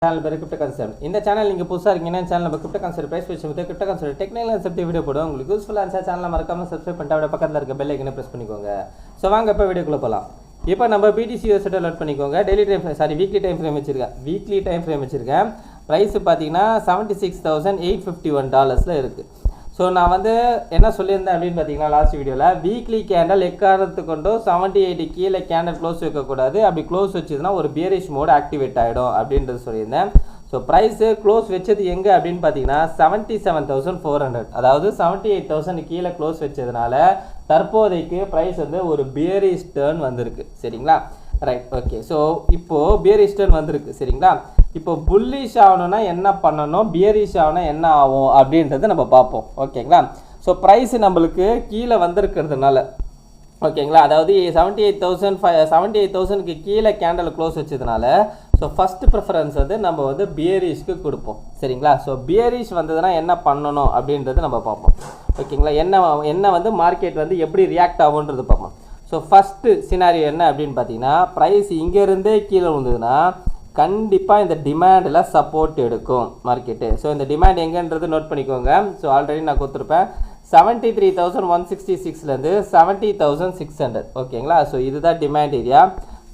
Channel பேர் crypto concept. இந்த channel நீங்கள் புதுசாக இருக்கீங்கன்னா சேனல் நம்ம கிரிப்டோ கான்செப்ட் ப்ரைஸ் வச்சு crypto concept technical concept video போடும். உங்களுக்கு யூஸ்ஃபுல்லாக இருந்துச்சா சேனலை மறக்காமல் சப்ஸ்கிரைப் பண்ணிட்டு அப்படியே பக்கத்தில் இருக்க பெல் ஐக்கனை ப்ரெஸ் பண்ணிக்கோங்க. ஸோ வாங்க இப்போ வீடியோக்குள்ளே போகலாம். இப்போ நம்ம BTC USD லோட் பண்ணிக்கோங்க. வீக்லி டைம் ஃப்ரேம் வச்சுருக்கேன். ப்ரைஸ் பார்த்தீங்கன்னா $76,851 இருக்குது. ஸோ நான் வந்து என்ன சொல்லியிருந்தேன் அப்படின்னு பார்த்தீங்கன்னா லாஸ்ட் வீடியோவில் வீக்லி கேண்டல் எக்காரணத்து கொண்டும் 78 கீழே கேண்டல் க்ளோஸ் வைக்கக்கூடாது. அப்படி க்ளோஸ் வச்சதுன்னா ஒரு பியரிஷ் மோட் ஆக்டிவேட் ஆகிடும் அப்படின்றது சொல்லியிருந்தேன். ஸோ ப்ரைஸு க்ளோஸ் வச்சது எங்கே அப்படின்னு பார்த்தீங்கன்னா 77,400, அதாவது 78,000 கீழே க்ளோஸ் வச்சதுனால தற்போதைக்கு ப்ரைஸ் வந்து ஒரு பியரிஷ் டர்ன் வந்திருக்கு. சரிங்களா, ரைட், ஓகே. ஸோ இப்போது பியரிஷ் டர்ன் வந்திருக்கு. சரிங்களா, இப்போ புல்லிஷ் ஆகணும்னா என்ன பண்ணணும், பியரிஷ் ஆகணும்னா என்ன ஆகும் அப்படின்றத நம்ம பார்ப்போம். ஓகேங்களா, ஸோ ப்ரைஸ் நம்மளுக்கு கீழே வந்திருக்கிறதுனால ஓகேங்களா, அதாவது 78,000க்கு கீழே கேண்டல் க்ளோஸ் வச்சதுனால ஸோ ஃபஸ்ட்டு ப்ரிஃபரன்ஸ் வந்து நம்ம வந்து பியரிஷ்க்கு கொடுப்போம். சரிங்களா, ஸோ பியரிஷ் வந்ததுன்னா என்ன பண்ணணும் அப்படின்றது நம்ம பார்ப்போம். ஓகேங்களா, என்ன வந்து மார்க்கெட் வந்து எப்படி ரியாக்ட் ஆகுன்றது பார்ப்போம். ஸோ ஃபஸ்ட்டு சினாரியோ என்ன அப்படின்னு பார்த்தீங்கன்னா ப்ரைஸ் இங்கேருந்தே கீழே விழுந்ததுன்னா கண்டிப்பாக இந்த டிமாண்டில் சப்போர்ட் எடுக்கும் மார்க்கெட்டு. ஸோ இந்த டிமாண்ட் எங்கேன்றது நோட் பண்ணிக்கோங்க. ஸோ ஆல்ரெடி நான் கொடுத்துருப்பேன் 73,166லேருந்து 70,600. ஓகேங்களா, ஸோ இதுதான் டிமாண்ட் ஏரியா.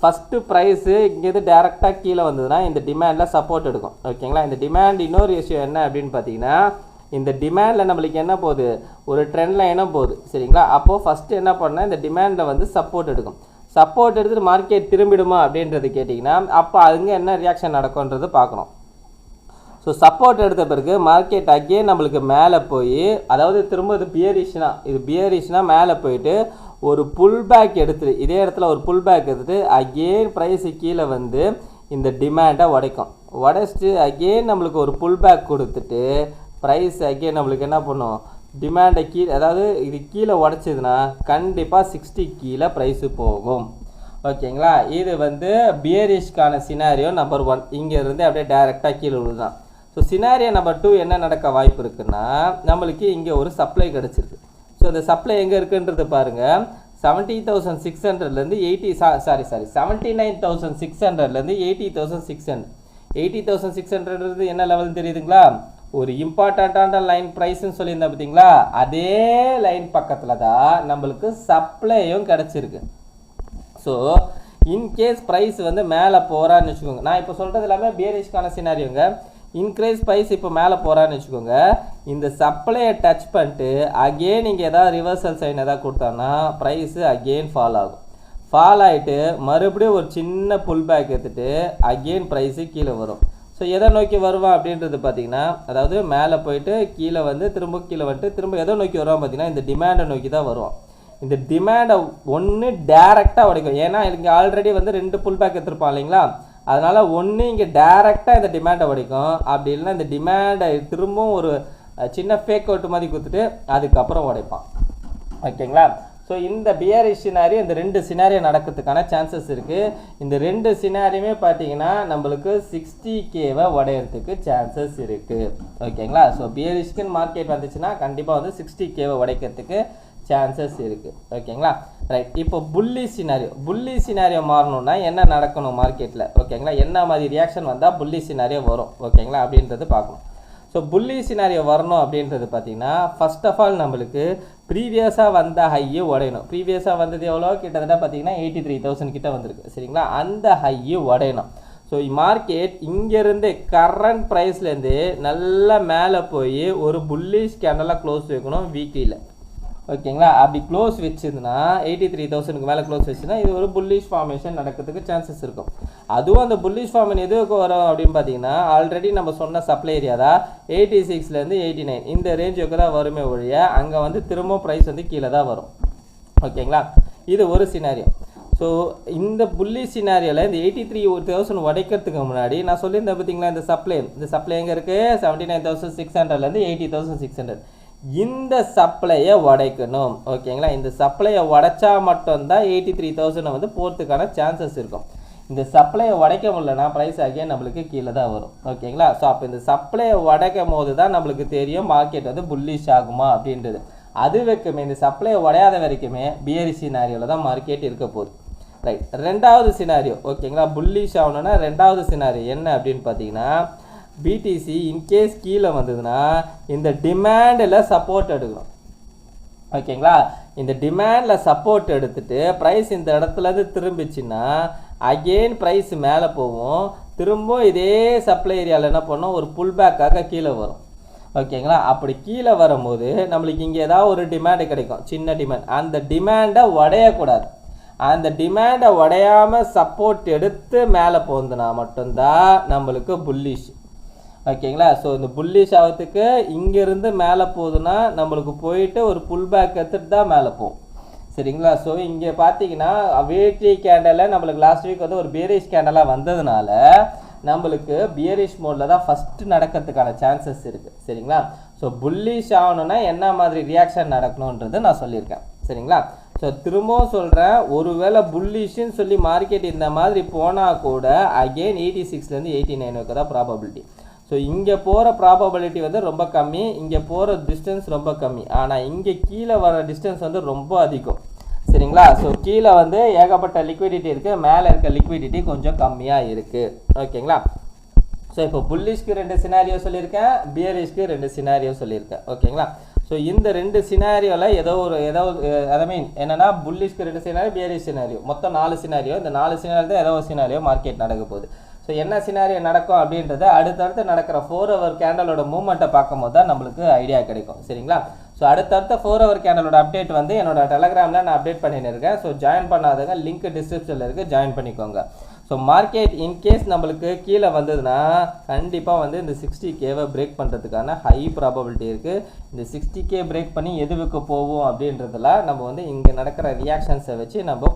ஃபஸ்ட்டு ப்ரைஸு இங்கேருந்து டேரெக்டாக கீழே வந்ததுன்னா இந்த டிமாண்டில் சப்போர்ட் எடுக்கும். ஓகேங்களா, இந்த டிமாண்ட் இன்னொரு விஷயம் என்ன அப்படின்னு பார்த்தீங்கன்னா இந்த டிமாண்டில் நம்மளுக்கு என்ன போகுது, ஒரு ட்ரெண்ட் லைனும் போகுது. சரிங்களா, அப்போது ஃபஸ்ட்டு என்ன பண்ணால் இந்த டிமாண்டில் வந்து சப்போர்ட் எடுக்கும். சப்போர்ட் எடுத்துகிட்டு மார்க்கெட் திரும்பிடுமா அப்படின்றது கேட்டிங்கன்னா அப்போ அதுங்க என்ன ரியாக்ஷன் நடக்கும்ன்றது பார்க்கணும். ஸோ சப்போர்ட் எடுத்த பிறகு மார்க்கெட் அகெயின் நம்மளுக்கு மேலே போய், அதாவது திரும்ப இது பியரிஷ்னா மேலே போயிட்டு ஒரு புல் பேக் எடுத்துட்டு இதே இடத்துல ஒரு புல் பேக் எடுத்துட்டு அகெயின் ப்ரைஸு கீழே வந்து இந்த டிமாண்டை உடைச்சிட்டு அகெயின் நம்மளுக்கு ஒரு புல் பேக் கொடுத்துட்டு ப்ரைஸ் அகெயின் நம்மளுக்கு என்ன பண்ணும், டிமாண்டை கீழே, அதாவது இது கீழே உடச்சிதுன்னா கண்டிப்பாக 60 கீழே ப்ரைஸு போகும். ஓகேங்களா, இது வந்து பியரிஷ்கான சினாரியோ நம்பர் 1. இங்கேருந்து அப்படியே டைரெக்டாக கீழே விழுதான். ஸோ சினாரியோ நம்பர் 2 என்ன நடக்க வாய்ப்பு இருக்குன்னா நம்மளுக்கு இங்கே ஒரு சப்ளை கிடச்சிருக்கு. ஸோ இந்த சப்ளை எங்கே இருக்குன்றது பாருங்கள். 70,600லேருந்து 79,600லேருந்து 80,600. 80,600ன்றது என்ன லெவல் தெரியுதுங்களா, ஒரு இம்பார்ட்டண்ட்டான லைன் ப்ரைஸ்ன்னு சொல்லியிருந்தேன் பார்த்தீங்களா, அதே லைன் பக்கத்தில் தான் நம்மளுக்கு சப்ளையும் கிடச்சிருக்கு. ஸோ இன்கேஸ் ப்ரைஸ் வந்து மேலே போகிறான்னு வச்சுக்கோங்க, நான் இப்போ சொல்கிறது எல்லாமே பியரிஷ்கான சினாரியோங்க. இன்க்ரீஸ் ப்ரைஸ் இப்போ மேலே போகிறான்னு வச்சுக்கோங்க, இந்த சப்ளையை டச் பண்ணிட்டு அகெயின் நீங்கள் எதாவது ரிவர்சல் சைன் எதாவது கொடுத்தாங்கன்னா ப்ரைஸு அகெயின் ஃபால் ஆகும். ஃபால் ஆகிட்டு மறுபடியும் ஒரு சின்ன புல் பேக் எடுத்துகிட்டு அகெயின் ப்ரைஸு கீழே வரும். ஸோ எதை நோக்கி வருவான் அப்படின்றது பார்த்தீங்கன்னா, அதாவது மேலே போயிட்டு கீழே வந்து திரும்ப கீழே வந்துட்டு திரும்ப எதை நோக்கி வருவான் பார்த்தீங்கன்னா இந்த டிமாண்டை நோக்கி தான் வருவான். இந்த டிமாண்டை ஒன்று டேரெக்டாக உடைக்கும். ஏன்னா இங்கே ஆல்ரெடி வந்து 2 புல் பேக் எடுத்துருப்பான் இல்லைங்களா, அதனால் ஒன்று இங்கே டேரெக்டாக இந்த டிமாண்டை உடைக்கும். அப்படி இல்லைன்னா இந்த டிமாண்டை திரும்பவும் ஒரு சின்ன ஃபேக் அவுட் மாதிரி கொடுத்துட்டு அதுக்கப்புறம் உடைப்பான். ஓகேங்களா, ஸோ இந்த பியரிஷ் சினாரியோ, இந்த 2 சினாரியோ நடக்கிறதுக்கான சான்சஸ் இருக்குது. இந்த 2 சினாரியுமே பார்த்தீங்கன்னா நம்மளுக்கு 60Kவை உடையிறதுக்கு சான்சஸ் இருக்குது. ஓகேங்களா, ஸோ பியரிஷ்க்குன்னு மார்க்கெட் வந்துச்சுன்னா கண்டிப்பாக வந்து 60Kவை உடைக்கிறதுக்கு சான்சஸ் இருக்குது. ஓகேங்களா, ரைட். இப்போ புல்லி சினாரியோ மாறணும்னா என்ன நடக்கணும் மார்க்கெட்டில், ஓகேங்களா, என்ன மாதிரி ரியாக்ஷன் வந்தால் புல்லி சினாரியோ வரும், ஓகேங்களா, அப்படின்றது பார்க்கணும். ஸோ புல்லி சினாரியோ வரணும் அப்படின்றது பார்த்தீங்கன்னா ஃபர்ஸ்ட் ஆஃப் ஆல் நம்மளுக்கு ப்ரீவியஸாக வந்த ஹையை உடையணும். ப்ரீவியஸாக வந்தது எவ்வளோ, கிட்டத்தட்ட பார்த்தீங்கன்னா 83,000 கிட்ட வந்திருக்கு. சரிங்களா, அந்த ஹையை உடையணும். ஸோ மார்க்கெட் இங்கேருந்து கரண்ட் ப்ரைஸ்லேருந்து நல்லா மேலே போய் ஒரு புல்லிஷ் கேண்டலாக க்ளோஸ் வைக்கணும் வீக்லியில். ஓகேங்களா, அப்படி க்ளோஸ் வச்சுதுன்னா 83,000க்கு மேலே க்ளோஸ் வச்சுன்னா இது ஒரு புல்லிஷ் ஃபார்மேஷன் நடக்கிறதுக்கு சான்சஸ் இருக்கும். அதுவும் அந்த புல்லிஷ் ஃபார்மேஷன் எதுக்கு வரும் அப்படின்னு பார்த்தீங்கன்னா ஆல்ரெடி நம்ம சொன்ன சப்ளை ஏரியா தான் 86லேருந்து 89 இந்த ரேஞ்சுக்கு தான் வருமே ஒழிய அங்கே வந்து திரும்ப ப்ரைஸ் வந்து கீழே தான் வரும். ஓகேங்களா, இது ஒரு சினாரியோ. ஸோ இந்த புல்லிஷ் சினாரியோவில் இந்த 83,000 உடைக்கிறதுக்கு முன்னாடி நான் சொல்லியிருந்தேன் பார்த்தீங்களா, இந்த சப்ளை எங்கே இருக்குது, 79,600லேருந்து 80,600. இந்த சப்ளையை உடைக்கணும். ஓகேங்களா, இந்த சப்ளையை உடைச்சா மட்டும்தான் 83,000 வந்து போகிறதுக்கான சான்சஸ் இருக்கும். இந்த சப்ளையை உடைக்க முடியலன்னா ப்ரைஸ் அகெயின் நம்மளுக்கு கீழே தான் வரும். ஓகேங்களா, ஸோ அப்போ இந்த சப்ளையை உடைக்கும் போது தான் நம்மளுக்கு தெரியும் மார்க்கெட் வந்து புல்லிஷ் ஆகுமா அப்படின்றது. அது வரைக்குமே இந்த சப்ளையை உடையாத வரைக்குமே பியரிஷ் சினாரியோவில் தான் மார்க்கெட் இருக்க போகுது. ரைட். ரெண்டாவது சினாரியோ ஓகேங்களா, புல்லிஷ் ஆகணும்னா ரெண்டாவது சினாரியோ என்ன அப்படின்னு பார்த்தீங்கன்னா, பிடிசி இன்கேஸ் கீழே வந்ததுன்னா இந்த டிமாண்டில் சப்போர்ட் எடுக்கணும். ஓகேங்களா, இந்த டிமாண்டில் சப்போர்ட் எடுத்துட்டு ப்ரைஸ் இந்த இடத்துலேருந்து திரும்பிச்சுன்னா அகெயின் ப்ரைஸ் மேலே போகும். திரும்ப இதே சப்ளை ஏரியாவில் என்ன பண்ணோம், ஒரு புல் பேக்காக கீழே வரும். ஓகேங்களா, அப்படி கீழே வரும்போது நம்மளுக்கு இங்கே ஏதாவது ஒரு டிமாண்டு கிடைக்கும், சின்ன டிமாண்ட். அந்த டிமாண்டை உடையக்கூடாது. அந்த டிமாண்டை உடையாமல் சப்போர்ட் எடுத்து மேலே போகுதுன்னா மட்டும்தான் நம்மளுக்கு புல்லிஷ். ஓகேங்களா, ஸோ இந்த புல்லிஷ் ஆகிறதுக்கு இங்கேருந்து மேலே போகுதுன்னா நம்மளுக்கு போயிட்டு ஒரு புல் பேக் எடுத்துகிட்டு தான் மேலே போகும். சரிங்களா, ஸோ இங்கே பார்த்தீங்கன்னா வீக்லி கேண்டலில் நம்மளுக்கு லாஸ்ட் வீக் வந்து ஒரு பியரிஷ் கேண்டலாக வந்ததுனால நம்மளுக்கு பியரிஷ் மோடில் தான் ஃபஸ்ட்டு நடக்கிறதுக்கான சான்சஸ் இருக்குது. சரிங்களா, ஸோ புல்லிஷ் ஆகணுன்னா என்ன மாதிரி ரியாக்ஷன் நடக்கணுன்றது நான் சொல்லியிருக்கேன். சரிங்களா, ஸோ திரும்பவும் சொல்கிறேன், ஒருவேளை புல்லிஷ்ன்னு சொல்லி மார்க்கெட் இந்த மாதிரி போனால் கூட அகெயின் 86லேருந்து 89 தான் ப்ராபபிலிட்டி. ஸோ இங்கே போகிற ப்ராபபிலிட்டி வந்து ரொம்ப கம்மி, இங்கே போகிற டிஸ்டன்ஸ் ரொம்ப கம்மி. ஆனால் இங்கே கீழே வர டிஸ்டன்ஸ் வந்து ரொம்ப அதிகம். சரிங்களா, ஸோ கீழே வந்து ஏகப்பட்ட லிக்விடிட்டி இருக்குது, மேலே இருக்க லிக்விடிட்டி கொஞ்சம் கம்மியாக இருக்குது. ஓகேங்களா, ஸோ இப்போ புல்லிஷ்க்கு 2 சினாரியோ சொல்லியிருக்கேன், பியரிஷ்க்கு 2 சினாரியோ சொல்லியிருக்கேன். ஓகேங்களா, ஸோ இந்த 2 சினாரியோவில் ஏதோ ஐ மீன் என்னென்னா புல்லிஷ்க்கு 2 சினாரியோ, பியரிஷ் சினாரியோ, மொத்தம் 4 சினாரியோ. இந்த 4 சினாரியோ தான் ஏதோ ஒரு சினாரியோ மார்க்கெட் நடக்க போகுது. ஸோ என்ன சினாரியோ நடக்கும் அப்படின்றத அடுத்தடுத்து நடக்கிற 4 hour கேண்டலோட மூவ்மெண்ட்டை பார்க்கும்போது தான் நம்மளுக்கு ஐடியா கிடைக்கும். சரிங்களா, ஸோ அடுத்தடுத்த 4 hour கேண்டலோட அப்டேட் வந்து என்னோட டெலகிராமில் நான் அப்டேட் பண்ணின்னு இருக்கேன். ஸோ ஜாயின் பண்ணாதவங்க லிங்க் டிஸ்கிரிப்ஷனில் இருக்குது, ஜாயின் பண்ணிக்கோங்க. ஸோ மார்க்கெட் இன்கேஸ் நம்மளுக்கு கீழே வந்ததுன்னா கண்டிப்பாக வந்து இந்த 60K பிரேக் பண்ணுறதுக்கான ஹை ப்ராபபிலிட்டி இருக்குது. இந்த 60K பிரேக் பண்ணி எதுவுக்கு போவோம் அப்படின்றதுல நம்ம வந்து இங்கே நடக்கிற ரியாக்ஷன்ஸை வச்சு நம்ம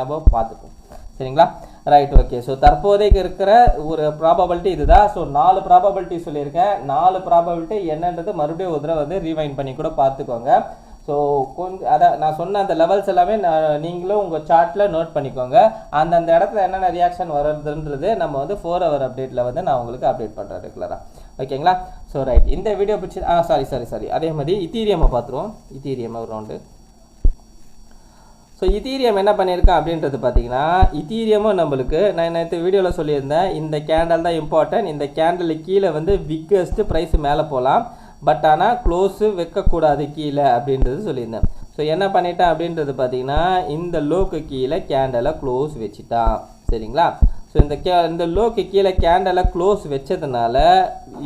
நம்ம பார்த்துப்போம். சரிங்களா, ரைட். ஓகே, ஸோ தற்போதைக்கு இருக்கிற ஒரு ப்ராபபிலிட்டி இதுதான். ஸோ 4 ப்ராபபிலிட்டி சொல்லியிருக்கேன். 4 ப்ராபபிலிட்டி என்னன்றது மறுபடியும் ஒரு தடவை வந்து ரீவைண்ட் பண்ணி கூட பார்த்துக்கோங்க. ஸோ கொஞ்சம் அதான் நான் சொன்ன அந்த லெவல்ஸ் எல்லாமே நீங்களும் உங்கள் சார்ட்டில் நோட் பண்ணிக்கோங்க. அந்தந்த இடத்துல என்னென்ன ரியாக்ஷன் வருதுன்றது நம்ம வந்து 4 hour அப்டேட்டில் வந்து நான் உங்களுக்கு அப்டேட் பண்ணுறேன் ரெகுலராக. ஓகேங்களா, ஸோ ரைட். இந்த வீடியோ பிடிச்சி சாரி அதே மாதிரி இத்தீரியமை பார்த்துருவோம். இத்தீரியம் ஒரு ரவுண்டு. ஸோ இத்தீரியம் என்ன பண்ணியிருக்கேன் அப்படின்றது பார்த்தீங்கன்னா, இத்தீரியமும் நம்மளுக்கு நான் நேற்று வீடியோவில் சொல்லியிருந்தேன், இந்த கேண்டல் தான் இம்பார்ட்டன்ட். இந்த கேண்டலுக்கு கீழே வந்து பிக்கஸ்ட்டு ப்ரைஸ் மேலே போகலாம், பட் ஆனால் க்ளோஸு வைக்கக்கூடாது கீழே அப்படின்றது சொல்லியிருந்தேன். ஸோ என்ன பண்ணிட்டேன் அப்படின்றது பார்த்தீங்கன்னா, இந்த லோக்கு கீழே கேண்டலை க்ளோஸ் வச்சுட்டான். சரிங்களா, ஸோ இந்த லோக்கு கீழே கேண்டலை க்ளோஸ் வச்சதுனால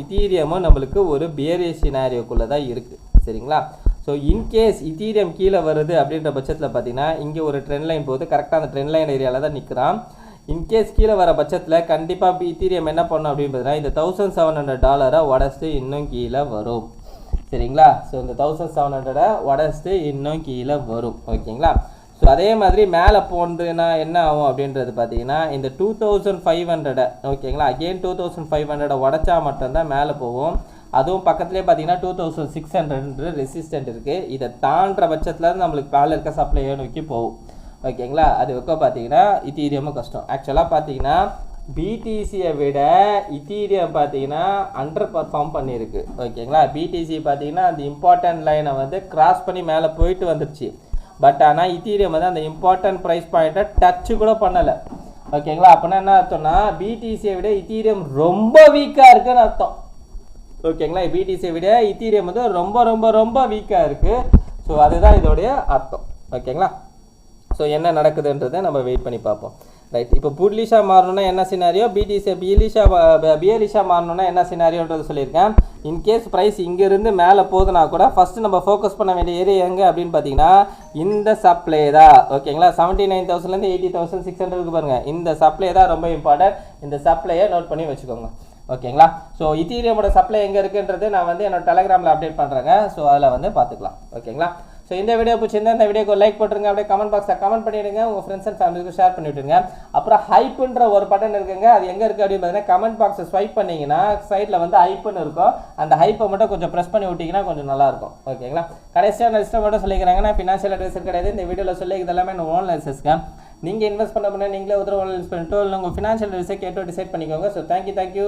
இத்தீரியமும் நம்மளுக்கு ஒரு பியரிஷ் சினாரியோக்குள்ளே தான் இருக்குது. சரிங்களா, ஸோ இன்கேஸ் இத்தீரியம் கீழே வருது அப்படின்ற பட்சத்தில் பார்த்தீங்கன்னா இங்கே ஒரு ட்ரெண்ட் லைன் போகுது, கரெக்டாக அந்த ட்ரெண்ட் லைன் ஏரியாவில் தான் நிற்கிறான். இன்கேஸ் கீழே வர பட்சத்தில் கண்டிப்பாக இத்தீரியம் என்ன பண்ணும் அப்படின்னு பார்த்தீங்கன்னா, இந்த $1,700 உடச்சிட்டு இன்னும் கீழே வரும். சரிங்களா, ஸோ இந்த 1,700 உடச்சிட்டு இன்னும் கீழே வரும். ஓகேங்களா, ஸோ அதே மாதிரி மேலே போனதுன்னா என்ன ஆகும் அப்படின்றது பார்த்தீங்கன்னா, இந்த 2,500 ஓகேங்களா, அகெயின் 2,500 உடச்சா மட்டும்தான் மேலே போகும். அதுவும் பக்கத்துலேயே பார்த்தீங்கன்னா 2,600 ரெசிஸ்டன்ட் இருக்குது. இதை தாண்டுற பட்சத்தில் நம்மளுக்கு மேலே இருக்க சப்ளையை நோக்கி போகும். ஓகேங்களா, அது வைக்க பார்த்தீங்கன்னா இத்தீரியமும் கஷ்டம். ஆக்சுவலாக பார்த்தீங்கன்னா பிடிசியை விட இத்தீரியம் பார்த்தீங்கன்னா அண்டர் பர்ஃபார்ம் பண்ணியிருக்கு. ஓகேங்களா, பிடிசி பார்த்தீங்கன்னா அந்த இம்பார்ட்டன்ட் லைனை வந்து கிராஸ் பண்ணி மேலே போயிட்டு வந்துடுச்சு. பட் ஆனால் இத்தீரியம் வந்து அந்த இம்பார்ட்டன்ட் ப்ரைஸ் பாயிண்ட்டை டச்சு கூட பண்ணலை. ஓகேங்களா, அப்படின்னா என்ன அர்த்தம்னா பிடிசியை விட இத்தீரியம் ரொம்ப வீக்காக இருக்குன்னு அர்த்தம். ஓகேங்களா, பிடிசியை விட இத்தீரியம் வந்து ரொம்ப ரொம்ப ரொம்ப வீக்காக இருக்குது. ஸோ அதுதான் இதோடைய அர்த்தம். ஓகேங்களா, ஸோ என்ன நடக்குதுன்றதை நம்ம வெயிட் பண்ணி பார்ப்போம். ரைட், இப்போ புல்லிஷாக மாறணும்னா என்ன சினாரியோ, பியரிஷாக மாறணும்னா என்ன சினாரியோன்றது சொல்லியிருக்கேன். இன்கேஸ் ப்ரைஸ் இங்கேருந்து மேலே போகுதுன்னா கூட ஃபஸ்ட்டு நம்ம ஃபோக்கஸ் பண்ண வேண்டிய ஏரியா எங்கே அப்படின்னு பார்த்தீங்கன்னா இந்த சப்ளை தான். ஓகேங்களா, 79,000லேருந்து 80,600 பாருங்கள், இந்த சப்ளை தான் ரொம்ப இம்பார்ட்டன்ட். இந்த சப்ளையை நோட் பண்ணி வச்சுக்கோங்க. ஓகேங்களா, ஸோ இத்தீரியமோட சப்ளை எங்கே இருக்குன்றது நான் வந்து என்னோட டெலகிராமில் அப்டேட் பண்ணுறேங்க. ஸோ அதில் வந்து பார்த்துக்கலாம். ஓகேங்களா, ஸோ இந்த வீடியோ பிடிச்சிருந்தா இந்த வீடியோக்கு லைக் போட்டுருங்க, அப்படியே கமெண்ட் பாக்ஸில் கமெண்ட் பண்ணிவிடுங்க, உங்கள் ஃப்ரெண்ட்ஸ் அண்ட் ஃபேமிலிக்கு ஷேர் பண்ணி விட்டுருங்க. அப்புறம் ஹைப்புன்ற ஒரு பட்டன் இருக்குங்க, அது எங்கே இருக்குது அப்படின்னு பார்த்தீங்கன்னா கமெண்ட் பாக்ஸை ஸ்வைப் பண்ணிங்கன்னா சைடில் வந்து ஹைப்புன்னு இருக்கும். அந்த ஹைப்பை மட்டும் கொஞ்சம் ப்ரெஸ் பண்ணி விட்டிங்கன்னா கொஞ்சம் நல்லாயிருக்கும். ஓகேங்களா, கடைசியாக நான் லிஸ்ட்டை மட்டும் சொல்லிக்கிறாங்கன்னா ஃபினான்ஷியல் அட்வைசர் கிடையாது. இந்த வீடியோவில் சொல்லி இதெல்லாமே நான் ஓன் லைசன்ஸ்ங்க. நீங்கள் இன்வெஸ்ட் பண்ண நீங்களே உதவி இன்வெஸ்ட் பண்ணிட்டு உங்கள் ஃபினான்ஷியல் அட்வைஸை கேட்டு டிசைட் பண்ணிக்கோங்க. So thank you.